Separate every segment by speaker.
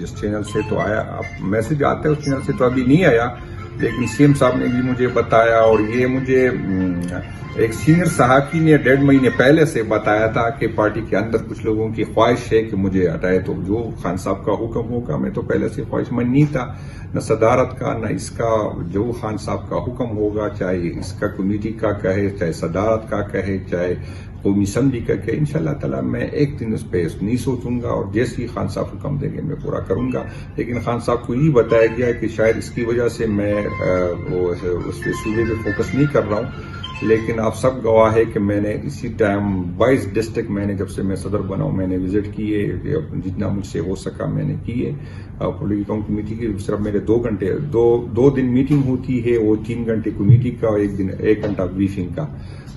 Speaker 1: जिस चैनल से तो आया, अब मैसेज आता है उस चैनल से तो अभी नहीं आया, लेकिन सीएम साहब ने भी मुझे बताया, और ये मुझे एक सीनियर सहाफ़ी ने 1.5 महीने पहले से बताया था कि पार्टी के अंदर कुछ लोगों की ख्वाहिश है कि मुझे हटाए, तो जो खान साहब का हुक्म होगा, मैं तो पहले से ख्वाहिशमंद नहीं था, न सदारत का न इसका, जो खान साहब का हुक्म होगा, चाहे इसका कमेटी का कहे, चाहे सदारत का कहे, चाहे कौमी असम्बली का कहे, इंशाअल्लाह ताला मैं एक दिन उस पर नहीं सोचूंगा, और जैसे ही खान साहब हुक्म देंगे मैं पूरा करूंगा। लेकिन खान साहब को ये बताया गया कि शायद इसकी वजह से मैं उस सूबे पे फोकस नहीं कर रहा हूँ, लेकिन आप सब गवाह है कि मैंने इसी टाइम 22 डिस्ट्रिक्ट मैंने जब से मैं सदर बना हूं मैंने विजिट किए, जितना मुझसे हो सका मैंने किए। पब्लिक अकाउंट कमेटी की सिर्फ मेरे 2 घंटे, दो दिन मीटिंग होती है, वो 3 घंटे कमेटी का और 1 घंटा ब्रीफिंग का,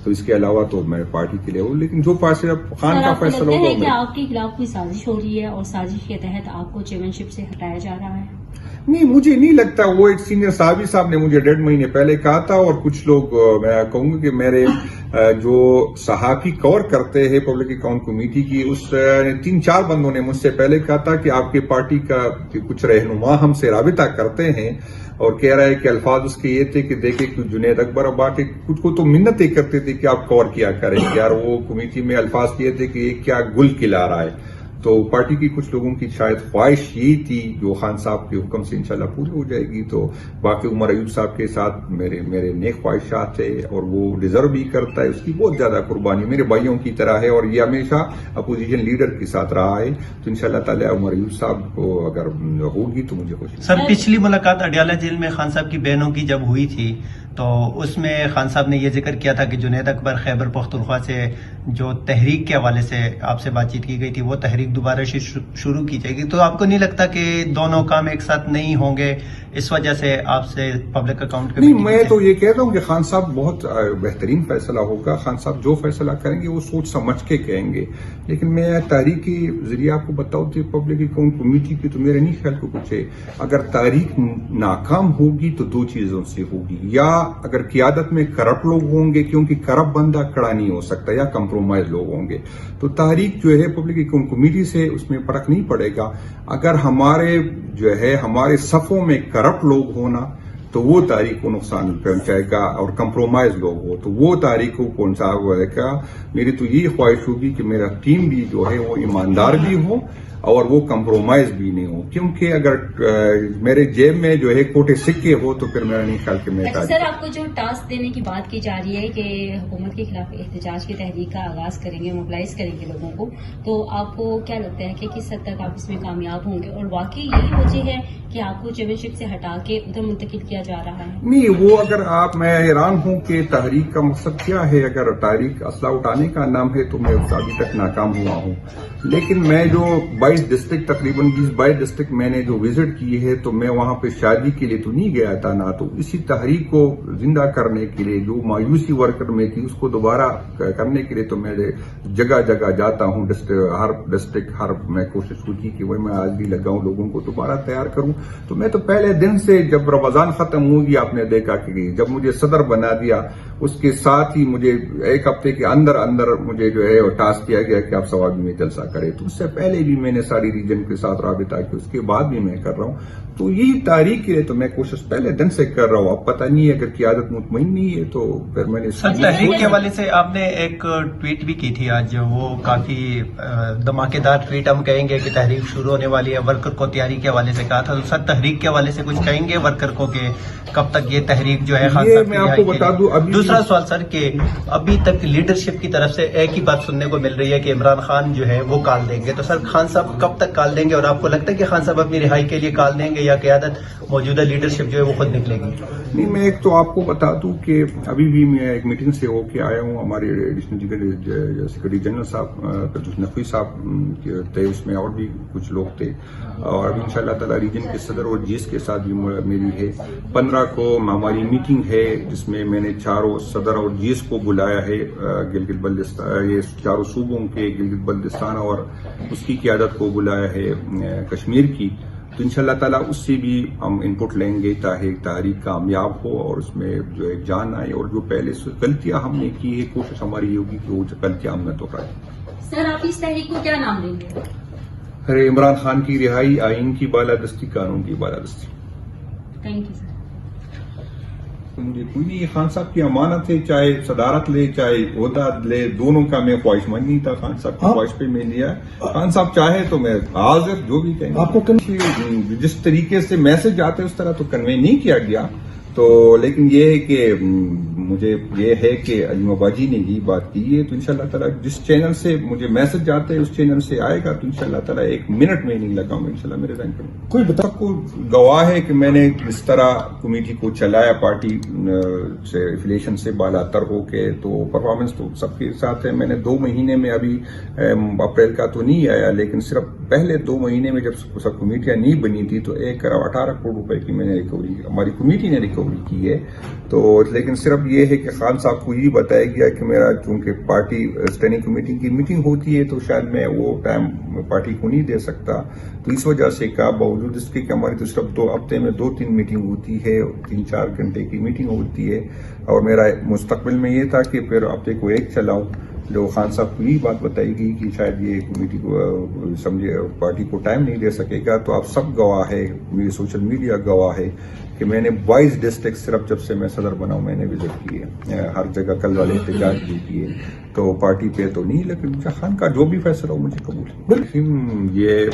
Speaker 1: तो इसके अलावा तो मैं पार्टी के लिए हूँ। लेकिन जो फैसला खान का फैसला होगा,
Speaker 2: कि आपके खिलाफ कोई साजिश हो रही है और साजिश के तहत आपको चेयरमैनशिप से हटाया जा रहा है?
Speaker 1: नहीं, मुझे नहीं लगता। वो एक सीनियर साहब ने मुझे 1.5 महीने पहले कहा था, और कुछ लोग, मैं कहूंगा कि मेरे जो सहाफी कवर करते हैं पब्लिक अकाउंट कमेटी की, उस 3-4 बंदों ने मुझसे पहले कहा था कि आपके पार्टी का कुछ रहनुमा हमसे राबिता करते हैं, और कह रहा है कि अल्फाज उसके ये थे कि देखे कि जुनेद अकबर अब आके कुछ को तो मिन्नतें करते थे कि आप कवर किया करें यार। वो कमेटी में अल्फाज ये थे कि ये क्या गुल खिला रहा है। तो पार्टी की कुछ लोगों की शायद ख्वाहिश यही थी, जो खान साहब के हुक्म से इंशाल्लाह पूरी हो जाएगी। तो बाकी उमर अयूब साहब के साथ मेरे नेक ख्वाहिशात है, और वो डिजर्व भी करता है, उसकी बहुत ज्यादा कुर्बानी मेरे भाइयों की तरह है, और ये हमेशा अपोजिशन लीडर के साथ रहा है। तो इंशाल्लाह ताला उमर अयूब साहब को अगर होगी तो मुझे खुशी।
Speaker 3: सर, पिछली मुलाकात अडयाला जेल में खान साहब की बहनों की जब हुई थी, तो उसमें खान साहब ने ये जिक्र किया था कि जुनैद अकबर खैबर पख्तूनख्वा से जो तहरीक के हवाले से आपसे बातचीत की गई थी, वो तहरीक दोबारा शुरू की जाएगी। तो आपको नहीं लगता कि दोनों काम एक साथ नहीं होंगे, इस वजह से आपसे पब्लिक अकाउंट
Speaker 1: नहीं, मैं तो ये कहता हूँ कि खान साहब बहुत बेहतरीन फैसला होगा। खान साहब जो फैसला करेंगे वो सोच समझ के कहेंगे। लेकिन मैं तारीख के जरिए आपको बताऊँ तो पब्लिक अकाउंट कमेटी की तो मेरे नहीं ख्याल को कुछ है। अगर तारीख नाकाम होगी तो 2 चीजों से होगी, या अगर क़ियादत में करप्ट लोग होंगे, क्योंकि करप्ट बंदा खड़ा नहीं हो सकता, या कंप्रोमाइज लोग होंगे, तो तारीख जो है पब्लिक अकाउंट कमेटी से उसमें फर्क नहीं पड़ेगा। अगर हमारे सफों में करप्ट लोग होना तो वो तारीख को नुकसान पहुंचाएगा, और कंप्रोमाइज लोग हो तो वो तारीख को पहुंचाएगा। मेरी तो यही ख्वाहिश होगी कि मेरा टीम भी जो है वो ईमानदार भी हो और वो कंप्रोमाइज भी नहीं हो, क्योंकि अगर मेरे जेब में जो है खोटे सिक्के हो तो फिर मेरा नहीं ख्याल कि मैं
Speaker 2: सर, आपको जो टास्क देने की बात की जा रही है कि हुकूमत के खिलाफ एहतजाज की तहरीक का आगाज करेंगे, मोबिलाइज करेंगे लोगों को, तो आपको क्या लगता है कि किस हद तक आप इसमें कामयाब होंगे, और वाकई यही वजह है कि आपको चेयरमैनशिप से हटा के उधर मुंतकिल किया जा रहा है?
Speaker 1: नहीं, वो अगर मैं हैरान हूं कि तहरीक का मकसद क्या है। अगर तहरीक असला उठाने का नाम है तो मैं अभी तक नाकाम हुआ हूं। लेकिन मैं जो 22 डिस्ट्रिक्ट, तकरीबन 22 डिस्ट्रिक्ट मैंने जो विजिट की है, तो मैं वहां पे शादी के लिए तो नहीं गया था ना, तो इसी तहरीक को जिंदा करने के लिए, जो मायूसी वर्कर में थी उसको दोबारा करने के लिए तो मैं जगह जगह जाता हूं। हर डिस्ट्रिक्ट मैं कोशिश की कि वही मैं आज भी लगाऊं, लोगों को दोबारा तैयार करूं। तो मैं तो पहले दिन से, जब रमजान खत्म होगी, आपने देखा कि जब मुझे सदर बना दिया, उसके साथ ही मुझे 1 हफ्ते के अंदर मुझे जो है टास्क किया गया कि आप सवाबी में जलसा करें। तो उससे पहले भी मैंने सारी रीजन के साथ राबिता की, उसके बाद भी मैं कर रहा हूं। तो यही तारीख के लिए तो मैं कोशिश पहले दिन से कर रहा हूं। अब पता नहीं है, अगर क़ियादत मुतमईन नहीं है तो फिर मैंने
Speaker 3: तहरीक के हवाले से आपने एक ट्वीट भी की थी आज, वो काफी धमाकेदार ट्वीट हम कहेंगे कि तहरीक शुरू होने वाली है, वर्कर को तैयारी के हवाले से कहा था। तो सर, तहरीक के हवाले से कुछ कहेंगे वर्कर को कि कब तक ये तहरीक जो है?
Speaker 1: ये मैं आपको बता दूं,
Speaker 3: दूसरा सवाल सर, कि अभी तक लीडरशिप की तरफ से एक ही बात सुनने को मिल रही है कि इमरान खान जो है वो कॉल देंगे। तो सर, खान साहब कब तक कॉल देंगे, और आपको लगता है कि खान साहब अपनी रिहाई के लिए कॉल देंगे, या क़ियादत मौजूदा लीडरशिप जो है वो खुद निकलेगी?
Speaker 1: नहीं, मैं एक तो आपको बता दूं कि अभी भी मैं एक मीटिंग से होके आया हूं। हमारे एडिशनल सेक्रेटरी जनरल साहब नकवी साहब थे, उसमें और भी कुछ लोग थे, और अभी इंशाअल्लाह ताला रीजन के सदर और जीएस के साथ भी मेरी है। 15 को हमारी मीटिंग है, जिसमें मैंने चारों सदर और जीएस को बुलाया है, गिलगित बल्तिस्तान, ये चारों सूबों के गिलगित बल्तिस्तान और उसकी क़ियादत को बुलाया है कश्मीर की। तो इंशाअल्लाह ताला उससे भी हम इनपुट लेंगे ताकि तहरीक कामयाब हो और उसमें जो है जान आए, और जो पहले से गलतियां हमने की है, कोशिश हमारी ये होगी कि वो गलतियां हम न दोहराएं।
Speaker 2: सर, आप इस तहरीक को क्या नाम देंगे?
Speaker 1: ارے عمران خان کی رہائی آئین کی بالادستی، قانون کی بالادستی.
Speaker 2: Thank you sir.
Speaker 1: مجھے کوئی نہیں، یہ خان صاحب کی امانت ہے، چاہے صدارت لے چاہے عہدہ لے، دونوں کا میں خواہش مند نہیں تھا. خان صاحب کی خواہش پہ میں لیا. خان صاحب چاہے تو میں حاضر، جو بھی کہیں. آپ کو جس طریقے سے میسج آتے اس طرح تو کنوے نہیں کیا گیا. تو لیکن یہ ہے کہ مجھے یہ ہے کہ علیم باجی نے یہ بات کی ہے، تو انشاءاللہ تعالیٰ جس چینل سے مجھے میسج آتے ہے اس چینل سے آئے گا، تو انشاءاللہ تعالیٰ 1 منٹ میں نہیں لگاؤں گا انشاءاللہ میرے رینک میں. کوئی بتا کو گواہ ہے کہ میں نے اس طرح کمیٹی کو چلایا پارٹی سے ایفیلیشن سے بالا تر ہو کے. تو پرفارمنس تو سب کے ساتھ ہے. میں نے 2 مہینے میں، ابھی اپریل کا تو نہیں آیا، لیکن صرف پہلے 2 مہینے میں جب سب کمیٹیاں نہیں بنی تھی تو 1.18 کروڑ روپے کی میں نے ریکوری، ہماری کمیٹی نے ریکوری کی ہے. تو لیکن صرف یہ ہے کہ خان صاحب کو یہ بتایا گیا کہ میرا چونکہ پارٹی اسٹینڈنگ کمیٹی کی میٹنگ ہوتی ہے تو شاید میں وہ ٹائم پارٹی کو نہیں دے سکتا. تو اس وجہ سے کا باوجود اس کے کہ ہماری تو صرف 2 ہفتے میں 2-3 میٹنگ ہوتی ہے، 3-4 گھنٹے کی میٹنگ ہوتی ہے. اور میرا مستقبل میں یہ تھا کہ پھر ہفتے کو 1 چلاؤں. جو خان صاحب کو یہ بات بتائی گئی کہ شاید یہ کمیٹی کو سمجھے پارٹی کو ٹائم نہیں دے سکے گا. تو آپ سب گواہ ہے، میری سوشل میڈیا گواہ ہے کہ میں نے 22 ڈسٹرکٹ صرف جب سے میں صدر بنا ہوں میں نے وزٹ کیے. ہر جگہ کل والے احتجاج بھی کیے. تو پارٹی پہ تو نہیں، لیکن خان کا جو بھی فیصلہ ہو مجھے قبول ہے. یہ